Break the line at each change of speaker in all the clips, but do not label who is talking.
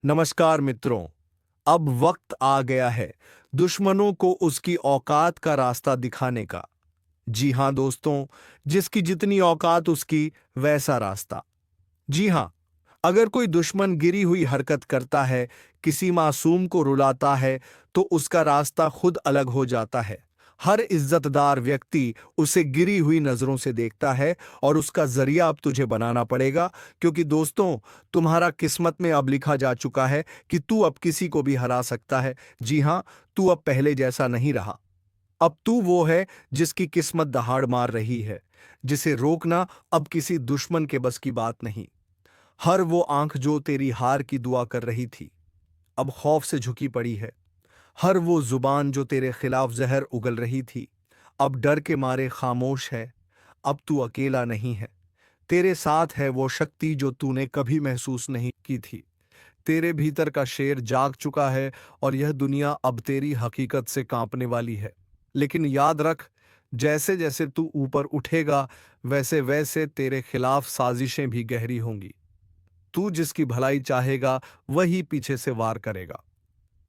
नमस्कार मित्रों। अब वक्त आ गया है दुश्मनों को उसकी औकात का रास्ता दिखाने का। जी हां दोस्तों, जिसकी जितनी औकात उसकी वैसा रास्ता। जी हां, अगर कोई दुश्मन गिरी हुई हरकत करता है, किसी मासूम को रुलाता है, तो उसका रास्ता खुद अलग हो जाता है। हर इज्जतदार व्यक्ति उसे गिरी हुई नजरों से देखता है और उसका जरिया अब तुझे बनाना पड़ेगा, क्योंकि दोस्तों, तुम्हारा किस्मत में अब लिखा जा चुका है कि तू अब किसी को भी हरा सकता है। जी हां, तू अब पहले जैसा नहीं रहा। अब तू वो है जिसकी किस्मत दहाड़ मार रही है, जिसे रोकना अब किसी दुश्मन के बस की बात नहीं। हर वो आंख जो तेरी हार की दुआ कर रही थी, अब खौफ से झुकी पड़ी है। हर वो जुबान जो तेरे खिलाफ जहर उगल रही थी, अब डर के मारे खामोश है। अब तू अकेला नहीं है, तेरे साथ है वो शक्ति जो तूने कभी महसूस नहीं की थी। तेरे भीतर का शेर जाग चुका है और यह दुनिया अब तेरी हकीकत से कांपने वाली है। लेकिन याद रख, जैसे जैसे तू ऊपर उठेगा, वैसे वैसे तेरे खिलाफ साजिशें भी गहरी होंगी। तू जिसकी भलाई चाहेगा, वही पीछे से वार करेगा।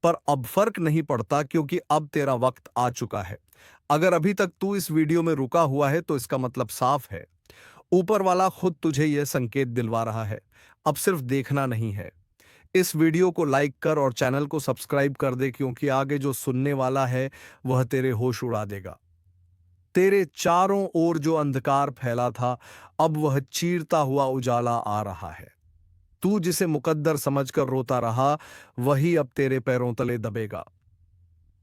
पर अब फर्क नहीं पड़ता, क्योंकि अब तेरा वक्त आ चुका है। अगर अभी तक तू इस वीडियो में रुका हुआ है, तो इसका मतलब साफ है। ऊपर वाला खुद तुझे यह संकेत दिलवा रहा है। अब सिर्फ देखना नहीं है। इस वीडियो को लाइक कर और चैनल को सब्सक्राइब कर दे, क्योंकि आगे जो सुनने वाला है वह तेरे होश उड़ा देगा। तेरे चारों ओर जो अंधकार फैला था, अब वह चीरता हुआ उजाला आ रहा है। तू जिसे मुकद्दर समझकर रोता रहा, वही अब तेरे पैरों तले दबेगा।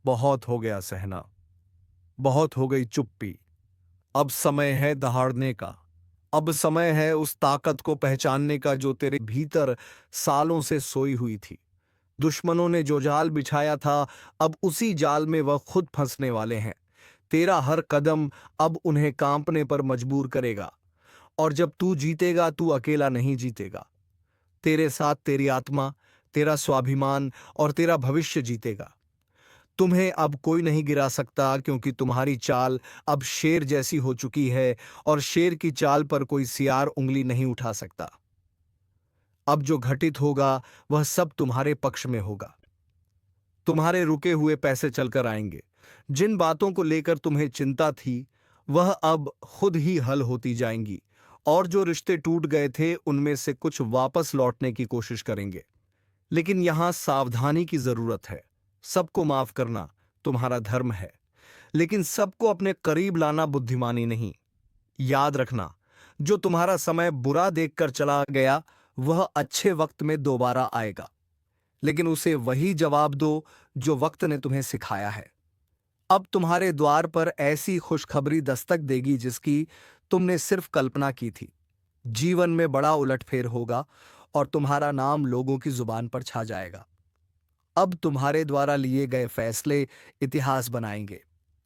बहुत हो गया सहना, बहुत हो गई चुप्पी। अब समय है दहाड़ने का। अब समय है उस ताकत को पहचानने का जो तेरे भीतर सालों से सोई हुई थी। दुश्मनों ने जो जाल बिछाया था, अब उसी जाल में वह खुद फंसने वाले हैं। तेरा हर कदम अब उन्हें कांपने पर मजबूर करेगा। और जब तू जीतेगा, तू अकेला नहीं जीतेगा। तेरे साथ तेरी आत्मा, तेरा स्वाभिमान और तेरा भविष्य जीतेगा। तुम्हें अब कोई नहीं गिरा सकता, क्योंकि तुम्हारी चाल अब शेर जैसी हो चुकी है और शेर की चाल पर कोई सियार उंगली नहीं उठा सकता। अब जो घटित होगा, वह सब तुम्हारे पक्ष में होगा। तुम्हारे रुके हुए पैसे चलकर आएंगे। जिन बातों को लेकर तुम्हें चिंता थी, वह अब खुद ही हल होती जाएंगी। और जो रिश्ते टूट गए थे, उनमें से कुछ वापस लौटने की कोशिश करेंगे। लेकिन यहां सावधानी की जरूरत है। सबको माफ करना तुम्हारा धर्म है, लेकिन सबको अपने करीब लाना बुद्धिमानी नहीं। याद रखना, जो तुम्हारा समय बुरा देखकर चला गया, वह अच्छे वक्त में दोबारा आएगा। लेकिन उसे वही जवाब दो जो वक्त ने तुम्हें सिखाया है। अब तुम्हारे द्वार पर ऐसी खुशखबरी दस्तक देगी जिसकी तुमने सिर्फ कल्पना की थी। जीवन में बड़ा उलटफेर होगा और तुम्हारा नाम लोगों की जुबान पर छा जाएगा। अब तुम्हारे द्वारा लिए गए फैसले इतिहास बनाएंगे।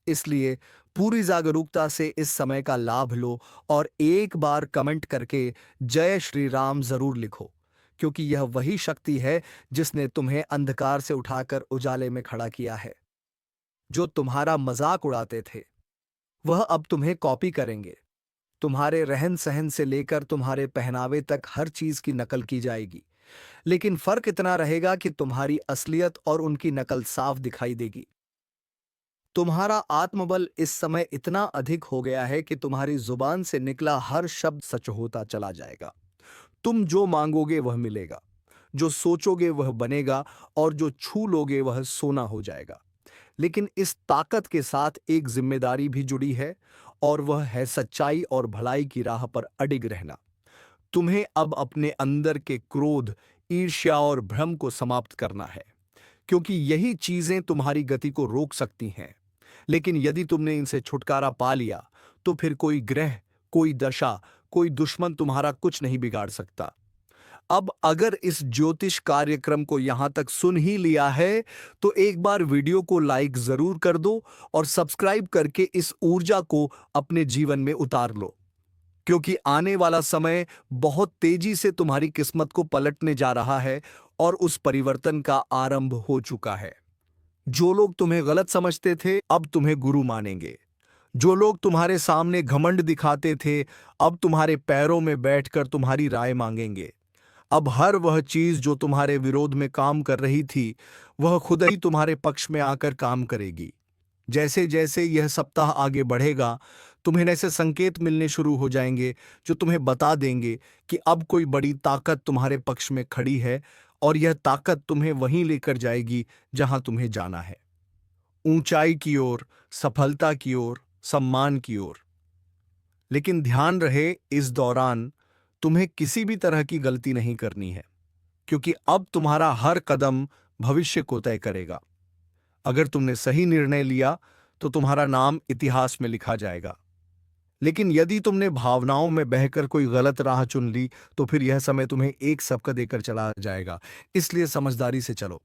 इसलिए पूरी जागरूकता से इस समय का लाभ लो और एक बार कमेंट करके जय श्री राम जरूर लिखो, क्योंकि यह वही शक्ति है जिसने तुम्हें अंधकार से उठाकर उजाले में खड़ा किया है। जो तुम्हारा मजाक उड़ाते थे, वह अब तुम्हें कॉपी करेंगे। तुम्हारे रहन सहन से लेकर तुम्हारे पहनावे तक हर चीज की नकल की जाएगी। लेकिन फर्क इतना रहेगा कि तुम्हारी असलियत और उनकी नकल साफ दिखाई देगी। तुम्हारा आत्मबल इस समय इतना अधिक हो गया है कि तुम्हारी जुबान से निकला हर शब्द सच होता चला जाएगा। तुम जो मांगोगे वह मिलेगा, जो सोचोगे वह बनेगा, और जो छू लोगे वह सोना हो जाएगा। लेकिन इस ताकत के साथ एक जिम्मेदारी भी जुड़ी है, और वह है सच्चाई और भलाई की राह पर अडिग रहना। तुम्हें अब अपने अंदर के क्रोध, ईर्ष्या और भ्रम को समाप्त करना है, क्योंकि यही चीजें तुम्हारी गति को रोक सकती हैं। लेकिन यदि तुमने इनसे छुटकारा पा लिया, तो फिर कोई ग्रह, कोई दशा, कोई दुश्मन तुम्हारा कुछ नहीं बिगाड़ सकता। अब अगर इस ज्योतिष कार्यक्रम को यहां तक सुन ही लिया है, तो एक बार वीडियो को लाइक जरूर कर दो और सब्सक्राइब करके इस ऊर्जा को अपने जीवन में उतार लो, क्योंकि आने वाला समय बहुत तेजी से तुम्हारी किस्मत को पलटने जा रहा है और उस परिवर्तन का आरंभ हो चुका है। जो लोग तुम्हें गलत समझते थे, अब तुम्हें गुरु मानेंगे। जो लोग तुम्हारे सामने घमंड दिखाते थे, अब तुम्हारे पैरों में बैठकर तुम्हारी राय मांगेंगे। अब हर वह चीज जो तुम्हारे विरोध में काम कर रही थी, वह खुद ही तुम्हारे पक्ष में आकर काम करेगी। जैसे जैसे यह सप्ताह आगे बढ़ेगा, तुम्हें ऐसे संकेत मिलने शुरू हो जाएंगे जो तुम्हें बता देंगे कि अब कोई बड़ी ताकत तुम्हारे पक्ष में खड़ी है, और यह ताकत तुम्हें वहीं लेकर जाएगी जहां तुम्हें जाना है, ऊंचाई की ओर, सफलता की ओर, सम्मान की ओर। लेकिन ध्यान रहे, इस दौरान तुम्हें किसी भी तरह की गलती नहीं करनी है, क्योंकि अब तुम्हारा हर कदम भविष्य को तय करेगा। अगर तुमने सही निर्णय लिया तो तुम्हारा नाम इतिहास में लिखा जाएगा, लेकिन यदि तुमने भावनाओं में बहकर कोई गलत राह चुन ली तो फिर यह समय तुम्हें एक सबक देकर चला जाएगा। इसलिए समझदारी से चलो,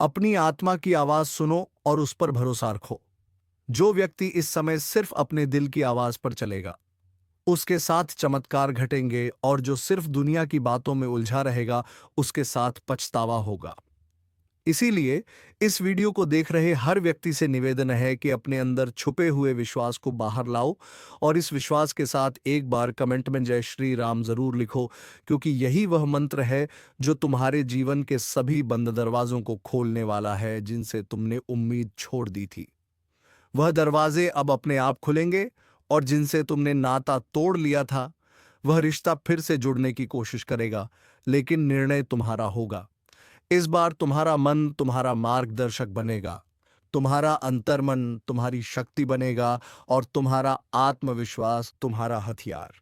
अपनी आत्मा की आवाज सुनो और उस पर भरोसा रखो। जो व्यक्ति इस समय सिर्फ अपने दिल की आवाज पर चलेगा, उसके साथ चमत्कार घटेंगे, और जो सिर्फ दुनिया की बातों में उलझा रहेगा, उसके साथ पछतावा होगा। इसीलिए इस वीडियो को देख रहे हर व्यक्ति से निवेदन है कि अपने अंदर छुपे हुए विश्वास को बाहर लाओ, और इस विश्वास के साथ एक बार कमेंट में जय श्री राम जरूर लिखो, क्योंकि यही वह मंत्र है जो तुम्हारे जीवन के सभी बंद दरवाजों को खोलने वाला है, जिनसे तुमने उम्मीद छोड़ दी थी। वह दरवाजे अब अपने आप खुलेंगे, और जिनसे तुमने नाता तोड़ लिया था, वह रिश्ता फिर से जुड़ने की कोशिश करेगा, लेकिन निर्णय तुम्हारा होगा। इस बार तुम्हारा मन तुम्हारा मार्गदर्शक बनेगा, तुम्हारा अंतर्मन तुम्हारी शक्ति बनेगा, और तुम्हारा आत्मविश्वास तुम्हारा हथियार।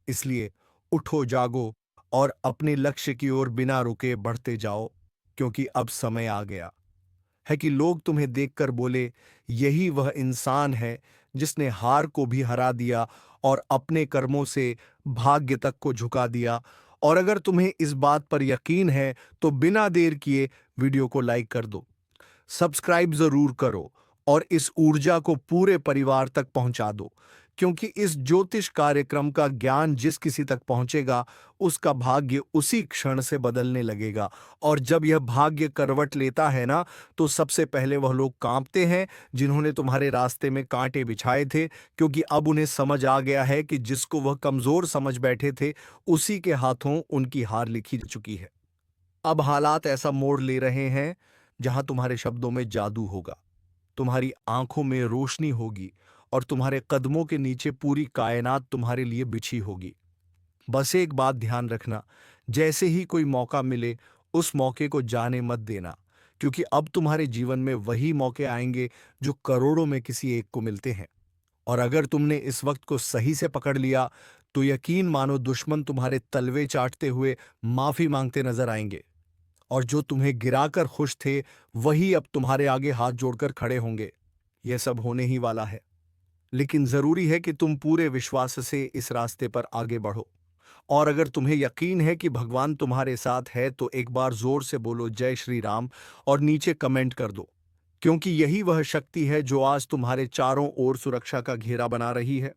इसलिए उठो, जागो और अपने लक्ष्य की ओर बिना रुके बढ़ते जाओ, क्योंकि अब समय आ गया है कि लोग तुम्हें देखकर बोले, यही वह इंसान है जिसने हार को भी हरा दिया और अपने कर्मों से भाग्य तक को झुका दिया। और अगर तुम्हें इस बात पर यकीन है तो बिना देर किए वीडियो को लाइक कर दो, सब्सक्राइब जरूर करो, और इस ऊर्जा को पूरे परिवार तक पहुंचा दो, क्योंकि इस ज्योतिष कार्यक्रम का ज्ञान जिस किसी तक पहुंचेगा, उसका भाग्य उसी क्षण से बदलने लगेगा। और जब यह भाग्य करवट लेता है ना, तो सबसे पहले वह लोग कांपते हैं जिन्होंने तुम्हारे रास्ते में कांटे बिछाए थे, क्योंकि अब उन्हें समझ आ गया है कि जिसको वह कमजोर समझ बैठे थे, उसी के हाथों उनकी हार लिखी जा चुकी है। अब हालात ऐसा मोड़ ले रहे हैं जहां तुम्हारे शब्दों में जादू होगा, तुम्हारी आंखों में रोशनी होगी, और तुम्हारे कदमों के नीचे पूरी कायनात तुम्हारे लिए बिछी होगी। बस एक बात ध्यान रखना, जैसे ही कोई मौका मिले, उस मौके को जाने मत देना, क्योंकि अब तुम्हारे जीवन में वही मौके आएंगे जो करोड़ों में किसी एक को मिलते हैं। और अगर तुमने इस वक्त को सही से पकड़ लिया, तो यकीन मानो दुश्मन तुम्हारे तलवे चाटते हुए माफी मांगते नजर आएंगे, और जो तुम्हें गिराकर खुश थे, वही अब तुम्हारे आगे हाथ जोड़कर खड़े होंगे। यह सब होने ही वाला है, लेकिन जरूरी है कि तुम पूरे विश्वास से इस रास्ते पर आगे बढ़ो। और अगर तुम्हें यकीन है कि भगवान तुम्हारे साथ है, तो एक बार जोर से बोलो जय श्री राम, और नीचे कमेंट कर दो, क्योंकि यही वह शक्ति है जो आज तुम्हारे चारों ओर सुरक्षा का घेरा बना रही है।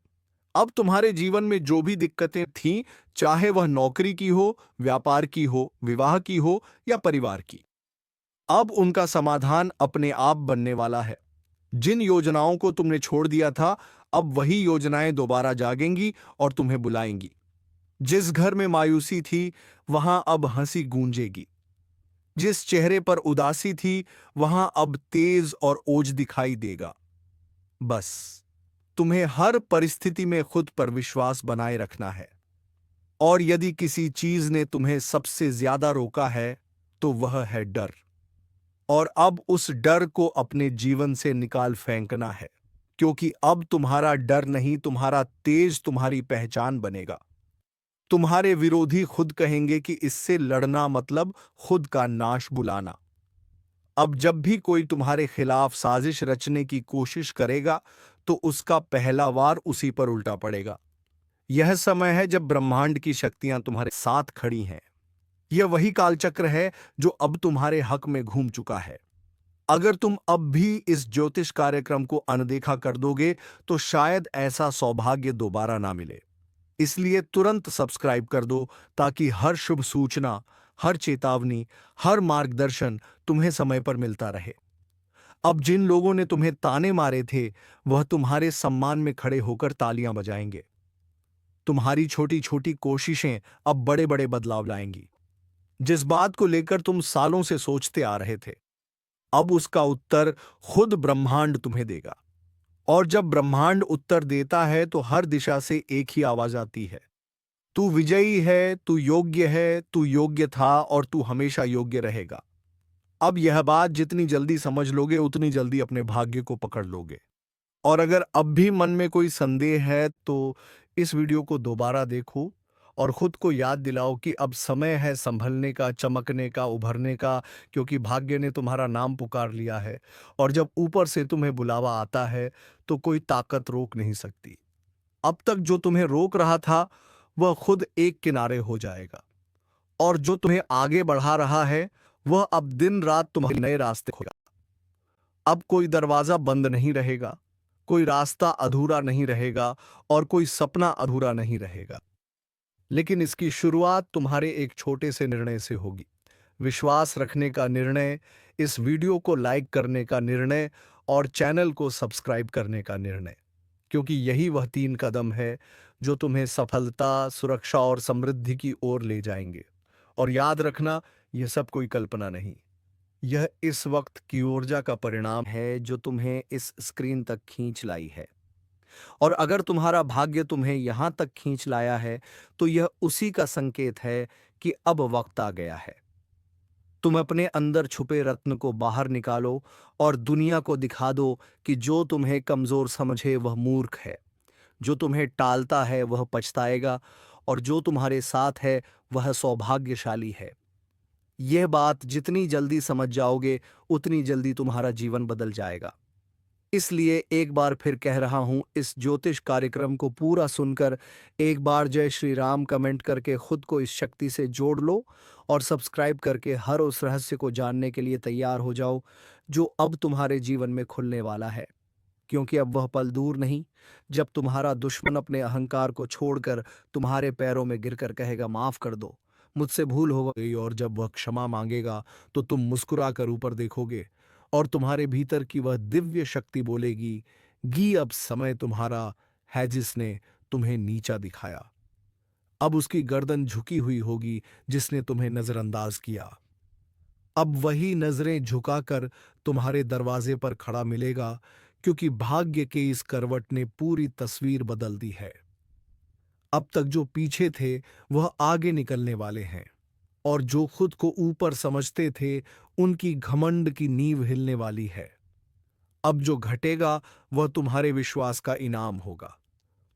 अब तुम्हारे जीवन में जो भी दिक्कतें थीं, चाहे वह नौकरी की हो, व्यापार की हो, विवाह की हो या परिवार की, अब उनका समाधान अपने आप बनने वाला है। जिन योजनाओं को तुमने छोड़ दिया था, अब वही योजनाएं दोबारा जागेंगी और तुम्हें बुलाएंगी। जिस घर में मायूसी थी, वहां अब हंसी गूंजेगी। जिस चेहरे पर उदासी थी, वहां अब तेज और ओज दिखाई देगा। बस तुम्हें हर परिस्थिति में खुद पर विश्वास बनाए रखना है। और यदि किसी चीज ने तुम्हें सबसे ज्यादा रोका है, तो वह है डर। और अब उस डर को अपने जीवन से निकाल फेंकना है, क्योंकि अब तुम्हारा डर नहीं, तुम्हारा तेज तुम्हारी पहचान बनेगा। तुम्हारे विरोधी खुद कहेंगे कि इससे लड़ना मतलब खुद का नाश बुलाना। अब जब भी कोई तुम्हारे खिलाफ साजिश रचने की कोशिश करेगा, तो उसका पहला वार उसी पर उल्टा पड़ेगा। यह समय है जब ब्रह्मांड की शक्तियां तुम्हारे साथ खड़ी हैं। यह वही कालचक्र है जो अब तुम्हारे हक में घूम चुका है। अगर तुम अब भी इस ज्योतिष कार्यक्रम को अनदेखा कर दोगे, तो शायद ऐसा सौभाग्य दोबारा ना मिले। इसलिए तुरंत सब्सक्राइब कर दो, ताकि हर शुभ सूचना, हर चेतावनी, हर मार्गदर्शन तुम्हें समय पर मिलता रहे। अब जिन लोगों ने तुम्हें ताने मारे थे, वह तुम्हारे सम्मान में खड़े होकर तालियां बजाएंगे। तुम्हारी छोटी छोटी कोशिशें अब बड़े बड़े बदलाव लाएंगी। जिस बात को लेकर तुम सालों से सोचते आ रहे थे, अब उसका उत्तर खुद ब्रह्मांड तुम्हें देगा। और जब ब्रह्मांड उत्तर देता है तो हर दिशा से एक ही आवाज आती है, तू विजयी है, तू योग्य है, तू योग्य था और तू हमेशा योग्य रहेगा। अब यह बात जितनी जल्दी समझ लोगे उतनी जल्दी अपने भाग्य को पकड़ लोगे। और अगर अब भी मन में कोई संदेह है तो इस वीडियो को दोबारा देखो और खुद को याद दिलाओ कि अब समय है संभलने का, चमकने का, उभरने का, क्योंकि भाग्य ने तुम्हारा नाम पुकार लिया है। और जब ऊपर से तुम्हें बुलावा आता है तो कोई ताकत रोक नहीं सकती। अब तक जो तुम्हें रोक रहा था वह खुद एक किनारे हो जाएगा, और जो तुम्हें आगे बढ़ा रहा है वह अब दिन रात तुम्हारे नए रास्ते खोलेगा। अब कोई दरवाजा बंद नहीं रहेगा, कोई रास्ता अधूरा नहीं रहेगा और कोई सपना अधूरा नहीं रहेगा। लेकिन इसकी शुरुआत तुम्हारे एक छोटे से निर्णय से होगी। विश्वास रखने का निर्णय, इस वीडियो को लाइक करने का निर्णय और चैनल को सब्सक्राइब करने का निर्णय, क्योंकि यही वह 3 कदम है जो तुम्हें सफलता, सुरक्षा और समृद्धि की ओर ले जाएंगे। और याद रखना, यह सब कोई कल्पना नहीं, यह इस वक्त की ऊर्जा का परिणाम है जो तुम्हें इस स्क्रीन तक खींच लाई है। और अगर तुम्हारा भाग्य तुम्हें यहां तक खींच लाया है तो यह उसी का संकेत है कि अब वक्त आ गया है। तुम अपने अंदर छुपे रत्न को बाहर निकालो और दुनिया को दिखा दो कि जो तुम्हें कमजोर समझे वह मूर्ख है, जो तुम्हें टालता है वह पछताएगा, और जो तुम्हारे साथ है वह सौभाग्यशाली है। यह बात जितनी जल्दी समझ जाओगे उतनी जल्दी तुम्हारा जीवन बदल जाएगा। इसलिए एक बार फिर कह रहा हूं, इस ज्योतिष कार्यक्रम को पूरा सुनकर एक बार जय श्री राम कमेंट करके खुद को इस शक्ति से जोड़ लो और सब्सक्राइब करके हर उस रहस्य को जानने के लिए तैयार हो जाओ जो अब तुम्हारे जीवन में खुलने वाला है। क्योंकि अब वह पल दूर नहीं जब तुम्हारा दुश्मन अपने अहंकार को छोड़कर तुम्हारे पैरों में गिरकर कहेगा, माफ कर दो, मुझसे भूल हो गई। और जब वह क्षमा मांगेगा तो तुम मुस्कुराकर ऊपर देखोगे और तुम्हारे भीतर की वह दिव्य शक्ति बोलेगी, गी अब समय तुम्हारा है जिसने तुम्हें नीचा दिखाया। अब उसकी गर्दन झुकी हुई होगी जिसने तुम्हें नजरअंदाज किया। अब वही नजरें झुकाकर तुम्हारे दरवाजे पर खड़ा मिलेगा, क्योंकि भाग्य के इस करवट ने पूरी तस्वीर बदल दी है। अब तक जो पीछे थे वह आगे निकलने वाले हैं, और जो खुद को ऊपर समझते थे उनकी घमंड की नींव हिलने वाली है। अब जो घटेगा वह तुम्हारे विश्वास का इनाम होगा,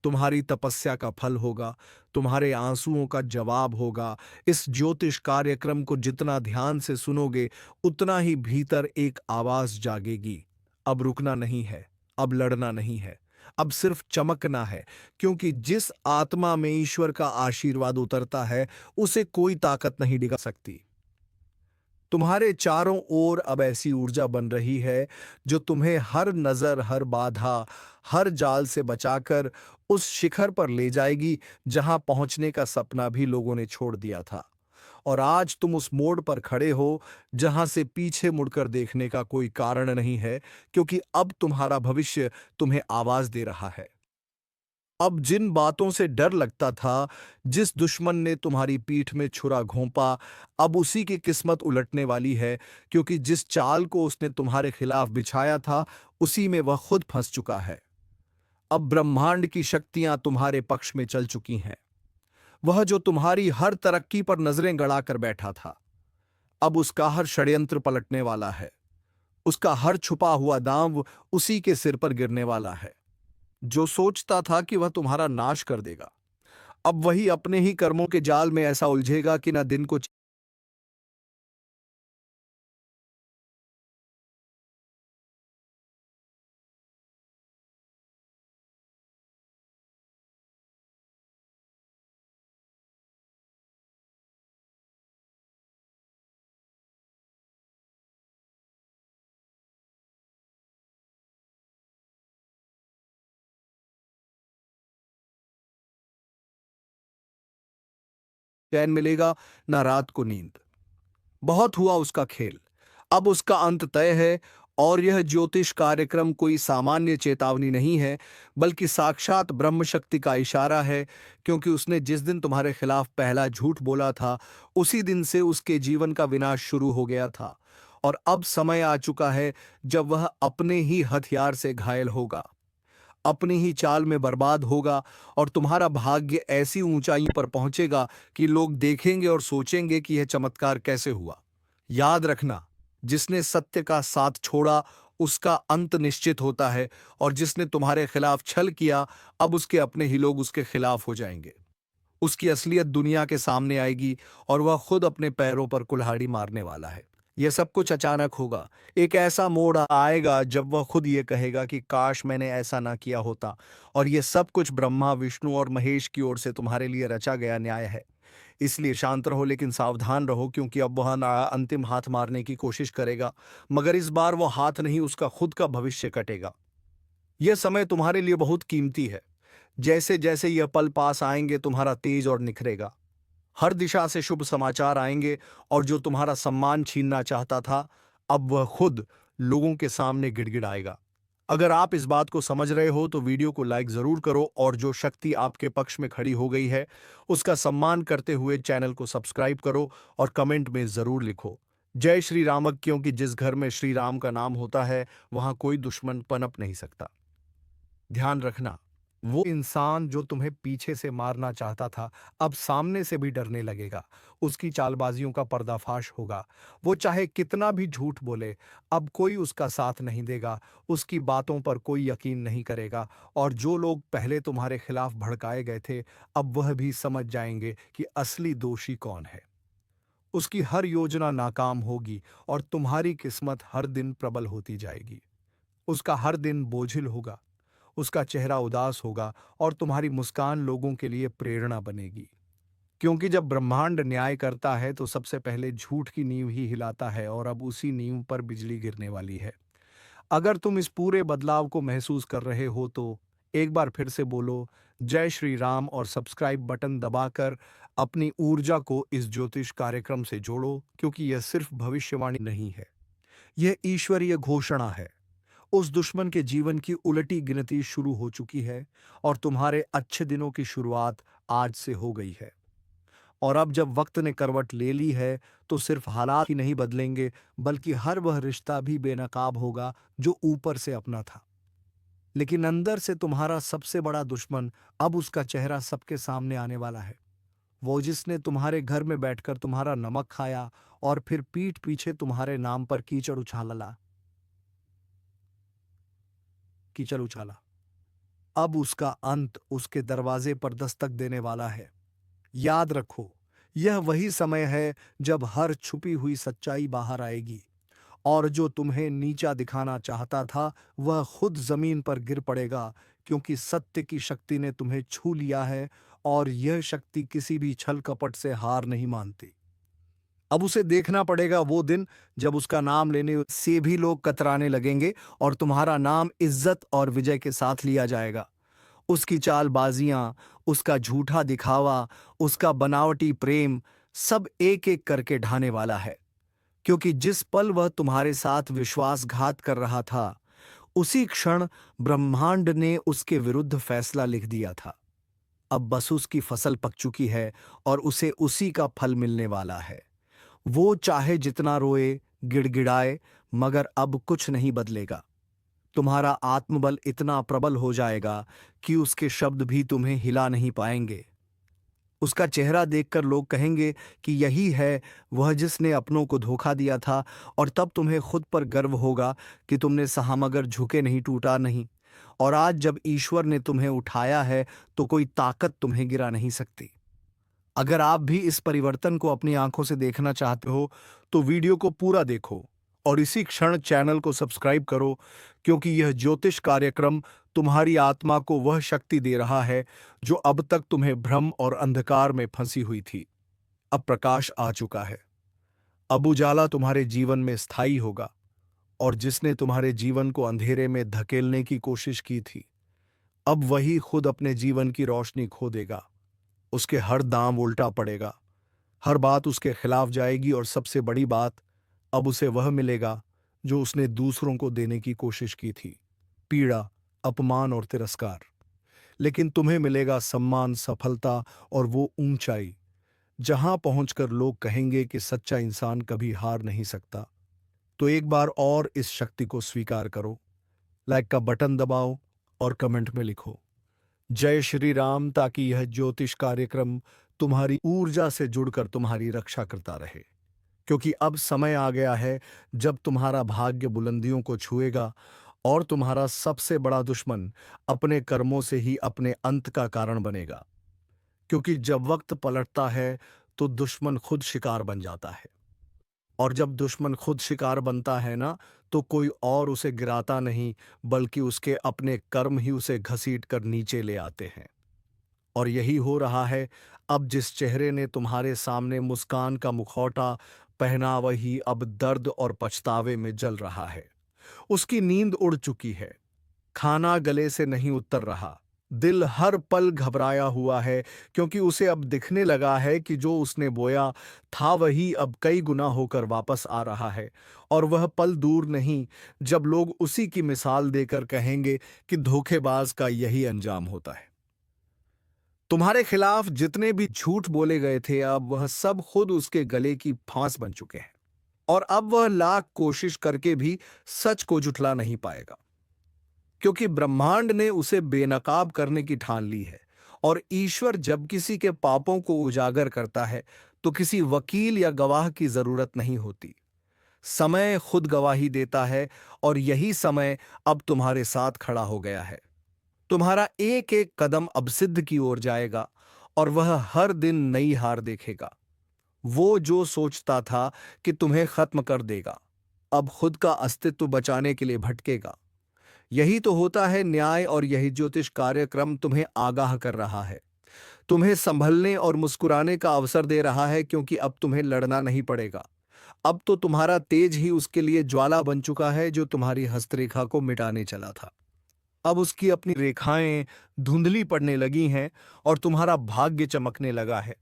तुम्हारी तपस्या का फल होगा, तुम्हारे आंसुओं का जवाब होगा। इस ज्योतिष कार्यक्रम को जितना ध्यान से सुनोगे उतना ही भीतर एक आवाज जागेगी, अब रुकना नहीं है, अब लड़ना नहीं है, अब सिर्फ चमकना है। क्योंकि जिस आत्मा में ईश्वर का आशीर्वाद उतरता है उसे कोई ताकत नहीं डिगा सकती। तुम्हारे चारों ओर अब ऐसी ऊर्जा बन रही है जो तुम्हें हर नजर, हर बाधा, हर जाल से बचाकर उस शिखर पर ले जाएगी जहां पहुंचने का सपना भी लोगों ने छोड़ दिया था। और आज तुम उस मोड़ पर खड़े हो जहां से पीछे मुड़कर देखने का कोई कारण नहीं है, क्योंकि अब तुम्हारा भविष्य तुम्हें आवाज दे रहा है। अब जिन बातों से डर लगता था, जिस दुश्मन ने तुम्हारी पीठ में छुरा घोंपा, अब उसी की किस्मत उलटने वाली है, क्योंकि जिस चाल को उसने तुम्हारे खिलाफ बिछाया था उसी में वह खुद फंस चुका है। अब ब्रह्मांड की शक्तियां तुम्हारे पक्ष में चल चुकी हैं। वह जो तुम्हारी हर तरक्की पर नजरें गड़ाकर बैठा था, अब उसका हर षड्यंत्र पलटने वाला है। उसका हर छुपा हुआ दांव उसी के सिर पर गिरने वाला है। जो सोचता था कि वह तुम्हारा नाश कर देगा, अब वही अपने ही कर्मों के जाल में ऐसा उलझेगा कि न दिन को चैन मिलेगा, न रात को नींद। बहुत हुआ उसका खेल, अब उसका अंत तय है। और यह ज्योतिष कार्यक्रम कोई सामान्य चेतावनी नहीं है, बल्कि साक्षात ब्रह्म शक्ति का इशारा है, क्योंकि उसने जिस दिन तुम्हारे खिलाफ पहला झूठ बोला था, उसी दिन से उसके जीवन का विनाश शुरू हो गया था। और अब समय आ चुका है जब वह अपने ही हथियार से घायल होगा, अपनी ही चाल में बर्बाद होगा, और तुम्हारा भाग्य ऐसी ऊंचाइयों पर पहुंचेगा कि लोग देखेंगे और सोचेंगे कि यह चमत्कार कैसे हुआ। याद रखना, जिसने सत्य का साथ छोड़ा उसका अंत निश्चित होता है, और जिसने तुम्हारे खिलाफ छल किया, अब उसके अपने ही लोग उसके खिलाफ हो जाएंगे। उसकी असलियत दुनिया के सामने आएगी और वह खुद अपने पैरों पर कुल्हाड़ी मारने वाला है। यह सब कुछ अचानक होगा। एक ऐसा मोड़ आएगा जब वह खुद ये कहेगा कि काश मैंने ऐसा ना किया होता, और यह सब कुछ ब्रह्मा, विष्णु और महेश की ओर से तुम्हारे लिए रचा गया न्याय है। इसलिए शांत रहो, लेकिन सावधान रहो, क्योंकि अब वह ना अंतिम हाथ मारने की कोशिश करेगा, मगर इस बार वो हाथ नहीं, उसका खुद का भविष्य कटेगा। यह समय तुम्हारे लिए बहुत कीमती है। जैसे जैसे यह पल पास आएंगे, तुम्हारा तेज और निखरेगा। हर दिशा से शुभ समाचार आएंगे, और जो तुम्हारा सम्मान छीनना चाहता था, अब वह खुद लोगों के सामने गिड़गिड़ाएगा। अगर आप इस बात को समझ रहे हो तो वीडियो को लाइक जरूर करो, और जो शक्ति आपके पक्ष में खड़ी हो गई है उसका सम्मान करते हुए चैनल को सब्सक्राइब करो, और कमेंट में जरूर लिखो जय श्री राम, क्योंकि जिस घर में श्री राम का नाम होता है वहां कोई दुश्मन पनप नहीं सकता। ध्यान रखना, वो इंसान जो तुम्हें पीछे से मारना चाहता था, अब सामने से भी डरने लगेगा। उसकी चालबाजियों का पर्दाफाश होगा। वो चाहे कितना भी झूठ बोले, अब कोई उसका साथ नहीं देगा, उसकी बातों पर कोई यकीन नहीं करेगा। और जो लोग पहले तुम्हारे खिलाफ भड़काए गए थे, अब वह भी समझ जाएंगे कि असली दोषी कौन है। उसकी हर योजना नाकाम होगी, और तुम्हारी किस्मत हर दिन प्रबल होती जाएगी। उसका हर दिन बोझिल होगा, उसका चेहरा उदास होगा, और तुम्हारी मुस्कान लोगों के लिए प्रेरणा बनेगी। क्योंकि जब ब्रह्मांड न्याय करता है तो सबसे पहले झूठ की नींव ही हिलाता है, और अब उसी नींव पर बिजली गिरने वाली है। अगर तुम इस पूरे बदलाव को महसूस कर रहे हो तो एक बार फिर से बोलो जय श्री राम, और सब्सक्राइब बटन दबाकर अपनी ऊर्जा को इस ज्योतिष कार्यक्रम से जोड़ो, क्योंकि यह सिर्फ भविष्यवाणी नहीं है, यह ईश्वरीय घोषणा है। उस दुश्मन के जीवन की उलटी गिनती शुरू हो चुकी है, और तुम्हारे अच्छे दिनों की शुरुआत आज से हो गई है। और अब जब वक्त ने करवट ले ली है, तो सिर्फ हालात ही नहीं बदलेंगे, बल्कि हर वह रिश्ता भी बेनकाब होगा जो ऊपर से अपना था, लेकिन अंदर से तुम्हारा सबसे बड़ा दुश्मन। अब उसका चेहरा सबके सामने आने वाला है। वो जिसने तुम्हारे घर में बैठकर तुम्हारा नमक खाया, और फिर पीठ पीछे तुम्हारे नाम पर कीचड़ उछाला, अब उसका अंत उसके दरवाजे पर दस्तक देने वाला है। याद रखो, यह वही समय है जब हर छुपी हुई सच्चाई बाहर आएगी, और जो तुम्हें नीचा दिखाना चाहता था वह खुद जमीन पर गिर पड़ेगा, क्योंकि सत्य की शक्ति ने तुम्हें छू लिया है, और यह शक्ति किसी भी छल कपट से हार नहीं मानती। अब उसे देखना पड़ेगा वो दिन जब उसका नाम लेने से भी लोग कतराने लगेंगे, और तुम्हारा नाम इज्जत और विजय के साथ लिया जाएगा। उसकी चालबाजियां, उसका झूठा दिखावा, उसका बनावटी प्रेम, सब एक एक करके ढाने वाला है। क्योंकि जिस पल वह तुम्हारे साथ विश्वासघात कर रहा था, उसी क्षण ब्रह्मांड ने उसके विरुद्ध फैसला लिख दिया था। अब बस उसकी फसल पक चुकी है, और उसे उसी का फल मिलने वाला है। वो चाहे जितना रोए, गिड़गिड़ाए, मगर अब कुछ नहीं बदलेगा। तुम्हारा आत्मबल इतना प्रबल हो जाएगा कि उसके शब्द भी तुम्हें हिला नहीं पाएंगे। उसका चेहरा देखकर लोग कहेंगे कि यही है वह जिसने अपनों को धोखा दिया था, और तब तुम्हें खुद पर गर्व होगा कि तुमने सहा मगर झुके नहीं, टूटा नहीं। और आज जब ईश्वर ने तुम्हें उठाया है, तो कोई ताकत तुम्हें गिरा नहीं सकती। अगर आप भी इस परिवर्तन को अपनी आंखों से देखना चाहते हो तो वीडियो को पूरा देखो, और इसी क्षण चैनल को सब्सक्राइब करो, क्योंकि यह ज्योतिष कार्यक्रम तुम्हारी आत्मा को वह शक्ति दे रहा है जो अब तक तुम्हें भ्रम और अंधकार में फंसी हुई थी। अब प्रकाश आ चुका है। अब उजाला तुम्हारे जीवन में स्थायी होगा, और जिसने तुम्हारे जीवन को अंधेरे में धकेलने की कोशिश की थी, अब वही खुद अपने जीवन की रोशनी खो देगा। उसके हर दांव उल्टा पड़ेगा, हर बात उसके खिलाफ जाएगी, और सबसे बड़ी बात, अब उसे वह मिलेगा जो उसने दूसरों को देने की कोशिश की थी, पीड़ा, अपमान और तिरस्कार। लेकिन तुम्हें मिलेगा सम्मान, सफलता और वो ऊंचाई जहां पहुंचकर लोग कहेंगे कि सच्चा इंसान कभी हार नहीं सकता। तो एक बार और इस शक्ति को स्वीकार करो, लाइक का बटन दबाओ और कमेंट में लिखो जय श्री राम, ताकि यह ज्योतिष कार्यक्रम तुम्हारी ऊर्जा से जुड़कर तुम्हारी रक्षा करता रहे। क्योंकि अब समय आ गया है जब तुम्हारा भाग्य बुलंदियों को छुएगा और तुम्हारा सबसे बड़ा दुश्मन अपने कर्मों से ही अपने अंत का कारण बनेगा। क्योंकि जब वक्त पलटता है तो दुश्मन खुद शिकार बन जाता है, और जब दुश्मन खुद शिकार बनता है ना, तो कोई और उसे गिराता नहीं, बल्कि उसके अपने कर्म ही उसे घसीट कर नीचे ले आते हैं। और यही हो रहा है। अब जिस चेहरे ने तुम्हारे सामने मुस्कान का मुखौटा पहना, वही अब दर्द और पछतावे में जल रहा है। उसकी नींद उड़ चुकी है, खाना गले से नहीं उतर रहा, दिल हर पल घबराया हुआ है, क्योंकि उसे अब दिखने लगा है कि जो उसने बोया था वही अब कई गुना होकर वापस आ रहा है। और वह पल दूर नहीं जब लोग उसी की मिसाल देकर कहेंगे कि धोखेबाज का यही अंजाम होता है। तुम्हारे खिलाफ जितने भी झूठ बोले गए थे, अब वह सब खुद उसके गले की फांस बन चुके हैं। और अब वह लाख कोशिश करके भी सच को झुठला नहीं पाएगा, क्योंकि ब्रह्मांड ने उसे बेनकाब करने की ठान ली है। और ईश्वर जब किसी के पापों को उजागर करता है तो किसी वकील या गवाह की जरूरत नहीं होती। समय खुद गवाही देता है, और यही समय अब तुम्हारे साथ खड़ा हो गया है। तुम्हारा एक एक कदम अब सिद्ध की ओर जाएगा, और वह हर दिन नई हार देखेगा। वो जो सोचता था कि तुम्हें खत्म कर देगा, अब खुद का अस्तित्व बचाने के लिए भटकेगा। यही तो होता है न्याय, और यही ज्योतिष कार्यक्रम तुम्हें आगाह कर रहा है, तुम्हें संभलने और मुस्कुराने का अवसर दे रहा है, क्योंकि अब तुम्हें लड़ना नहीं पड़ेगा। अब तो तुम्हारा तेज ही उसके लिए ज्वाला बन चुका है, जो तुम्हारी हस्तरेखा को मिटाने चला था। अब उसकी अपनी रेखाएं धुंधली पड़ने लगी हैं, और तुम्हारा भाग्य चमकने लगा है।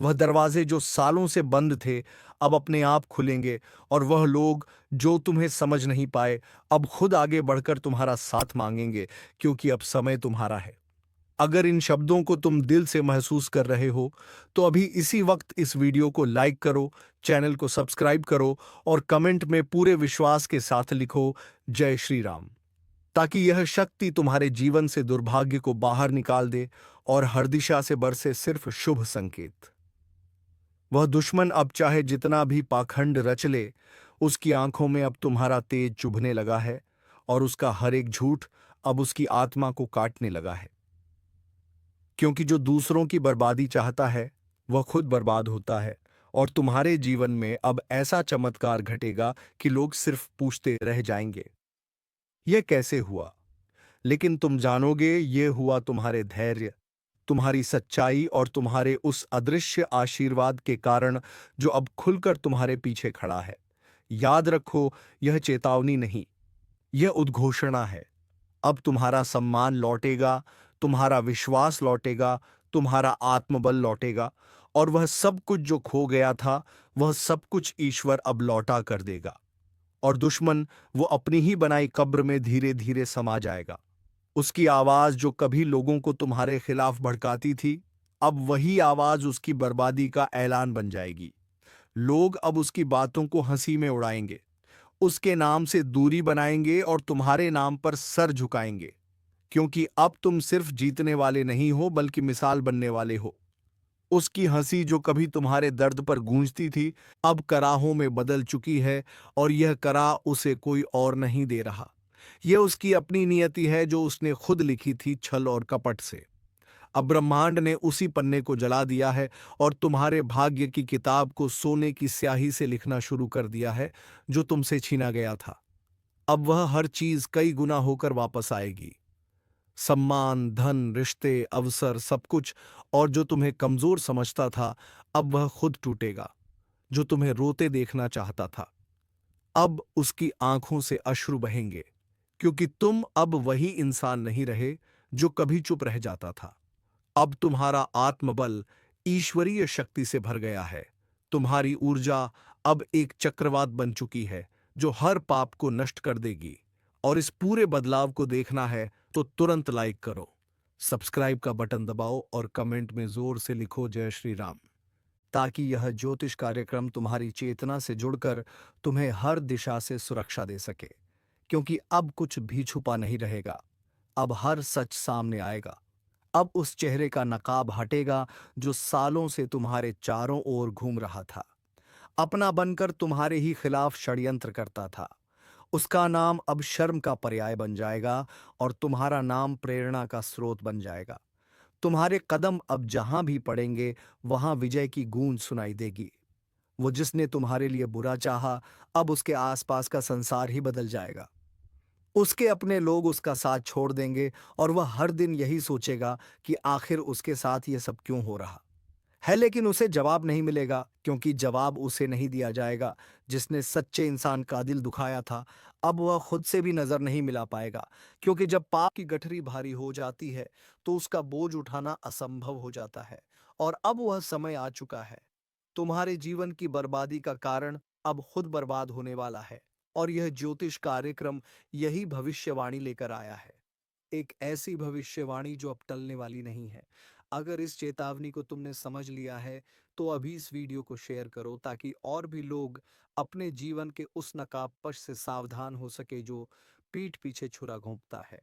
वह दरवाजे जो सालों से बंद थे अब अपने आप खुलेंगे, और वह लोग जो तुम्हें समझ नहीं पाए अब खुद आगे बढ़कर तुम्हारा साथ मांगेंगे, क्योंकि अब समय तुम्हारा है। अगर इन शब्दों को तुम दिल से महसूस कर रहे हो, तो अभी इसी वक्त इस वीडियो को लाइक करो, चैनल को सब्सक्राइब करो, और कमेंट में पूरे विश्वास के साथ लिखो जय श्री राम, ताकि यह शक्ति तुम्हारे जीवन से दुर्भाग्य को बाहर निकाल दे और हर दिशा से बरसे सिर्फ शुभ संकेत। वह दुश्मन अब चाहे जितना भी पाखंड रच ले, उसकी आंखों में अब तुम्हारा तेज चुभने लगा है, और उसका हर एक झूठ अब उसकी आत्मा को काटने लगा है। क्योंकि जो दूसरों की बर्बादी चाहता है वह खुद बर्बाद होता है, और तुम्हारे जीवन में अब ऐसा चमत्कार घटेगा कि लोग सिर्फ पूछते रह जाएंगे, यह कैसे हुआ। लेकिन तुम जानोगे, ये हुआ तुम्हारे धैर्य, तुम्हारी सच्चाई और तुम्हारे उस अदृश्य आशीर्वाद के कारण, जो अब खुलकर तुम्हारे पीछे खड़ा है। याद रखो, यह चेतावनी नहीं, यह उद्घोषणा है। अब तुम्हारा सम्मान लौटेगा, तुम्हारा विश्वास लौटेगा, तुम्हारा आत्मबल लौटेगा, और वह सब कुछ जो खो गया था, वह सब कुछ ईश्वर अब लौटा कर देगा। और दुश्मन वो अपनी ही बनाई कब्र में धीरे धीरे समा जाएगा। उसकी आवाज जो कभी लोगों को तुम्हारे खिलाफ भड़काती थी, अब वही आवाज उसकी बर्बादी का ऐलान बन जाएगी। लोग अब उसकी बातों को हंसी में उड़ाएंगे, उसके नाम से दूरी बनाएंगे और तुम्हारे नाम पर सर झुकाएंगे, क्योंकि अब तुम सिर्फ जीतने वाले नहीं हो, बल्कि मिसाल बनने वाले हो। उसकी हंसी जो कभी तुम्हारे दर्द पर गूंजती थी, अब कराहों में बदल चुकी है, और यह कराह उसे कोई और नहीं दे रहा। यह उसकी अपनी नियति है, जो उसने खुद लिखी थी छल और कपट से। अब ब्रह्मांड ने उसी पन्ने को जला दिया है, और तुम्हारे भाग्य की किताब को सोने की स्याही से लिखना शुरू कर दिया है, जो तुमसे छीना गया था। अब वह हर चीज कई गुना होकर वापस आएगी। सम्मान, धन, रिश्ते, अवसर, सब कुछ। और जो तुम्हें कमजोर समझता था, अब वह खुद टूटेगा। जो तुम्हें रोते देखना चाहता था, अब उसकी आंखों से अश्रु बहेंगे, क्योंकि तुम अब वही इंसान नहीं रहे जो कभी चुप रह जाता था। अब तुम्हारा आत्मबल ईश्वरीय शक्ति से भर गया है। तुम्हारी ऊर्जा अब एक चक्रवात बन चुकी है, जो हर पाप को नष्ट कर देगी। और इस पूरे बदलाव को देखना है तो तुरंत लाइक करो, सब्सक्राइब का बटन दबाओ और कमेंट में जोर से लिखो जय श्री राम, ताकि यह ज्योतिष कार्यक्रम तुम्हारी चेतना से जुड़कर तुम्हें हर दिशा से सुरक्षा दे सके। क्योंकि अब कुछ भी छुपा नहीं रहेगा, अब हर सच सामने आएगा। अब उस चेहरे का नकाब हटेगा जो सालों से तुम्हारे चारों ओर घूम रहा था, अपना बनकर तुम्हारे ही खिलाफ षड्यंत्र करता था। उसका नाम अब शर्म का पर्याय बन जाएगा और तुम्हारा नाम प्रेरणा का स्रोत बन जाएगा। तुम्हारे कदम अब जहां भी पड़ेंगे वहां विजय की गूंज सुनाई देगी। वो जिसने तुम्हारे लिए बुरा चाहा, अब उसके आसपास का संसार ही बदल जाएगा। उसके अपने लोग उसका साथ छोड़ देंगे और वह हर दिन यही सोचेगा कि आखिर उसके साथ ये सब क्यों हो रहा है। लेकिन उसे जवाब नहीं मिलेगा, क्योंकि जवाब उसे नहीं दिया जाएगा जिसने सच्चे इंसान का दिल दुखाया था। अब वह खुद से भी नजर नहीं मिला पाएगा, क्योंकि जब पाप की गठरी भारी हो जाती है तो उसका बोझ उठाना असंभव हो जाता है। और अब वह समय आ चुका है। तुम्हारे जीवन की बर्बादी का कारण अब खुद बर्बाद होने वाला है। और यह ज्योतिष कार्यक्रम यही भविष्यवाणी लेकर आया है, एक ऐसी भविष्यवाणी जो अब टलने वाली नहीं है। अगर इस चेतावनी को तुमने समझ लिया है तो अभी इस वीडियो को शेयर करो, ताकि और भी लोग अपने जीवन के उस नकाबपोश से सावधान हो सके जो पीठ पीछे छुरा घोंपता है।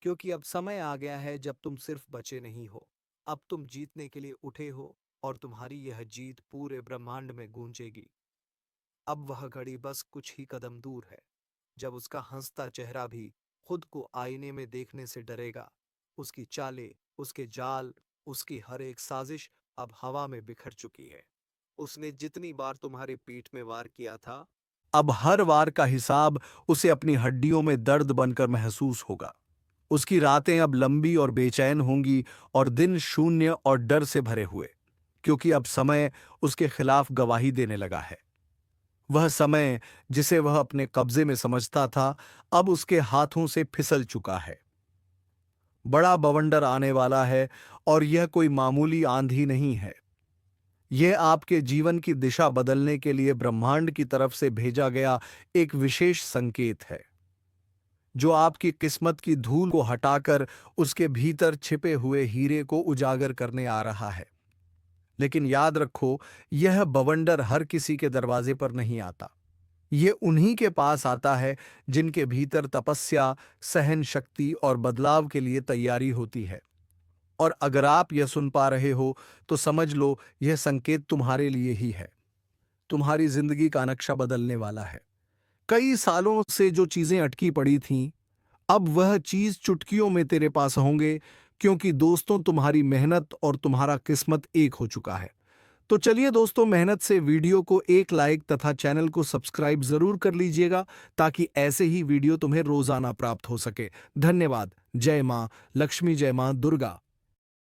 क्योंकि अब समय आ गया है जब तुम सिर्फ बचे नहीं हो, अब तुम जीतने के लिए उठे हो। और तुम्हारी यह जीत पूरे ब्रह्मांड में गूंजेगी। अब वह घड़ी बस कुछ ही कदम दूर है, जब उसका हंसता चेहरा भी खुद को आईने में देखने से डरेगा। उसकी चालें, उसके जाल, उसकी हर एक साजिश अब हवा में बिखर चुकी है। उसने जितनी बार तुम्हारे पीठ में वार किया था, अब हर वार का हिसाब उसे अपनी हड्डियों में दर्द बनकर महसूस होगा। उसकी रातें अब लंबी और बेचैन होंगी और दिन शून्य और डर से भरे हुए, क्योंकि अब समय उसके खिलाफ गवाही देने लगा है। वह समय जिसे वह अपने कब्जे में समझता था, अब उसके हाथों से फिसल चुका है। बड़ा बवंडर आने वाला है, और यह कोई मामूली आंधी नहीं है। यह आपके जीवन की दिशा बदलने के लिए ब्रह्मांड की तरफ से भेजा गया एक विशेष संकेत है, जो आपकी किस्मत की धूल को हटाकर उसके भीतर छिपे हुए हीरे को उजागर करने आ रहा है। लेकिन याद रखो, यह बवंडर हर किसी के दरवाजे पर नहीं आता। ये उन्हीं के पास आता है जिनके भीतर तपस्या, सहन शक्ति और बदलाव के लिए तैयारी होती है। और अगर आप यह सुन पा रहे हो तो समझ लो, यह संकेत तुम्हारे लिए ही है। तुम्हारी जिंदगी का नक्शा बदलने वाला है। कई सालों से जो चीजें अटकी पड़ी थीं, अब वह चीज चुटकियों में तेरे पास होंगे, क्योंकि दोस्तों तुम्हारी मेहनत और तुम्हारा किस्मत एक हो चुका है। तो चलिए दोस्तों, मेहनत से वीडियो को एक लाइक तथा चैनल को सब्सक्राइब जरूर कर लीजिएगा, ताकि ऐसे ही वीडियो तुम्हें रोजाना प्राप्त हो सके। धन्यवाद। जय मां लक्ष्मी, जय मां दुर्गा।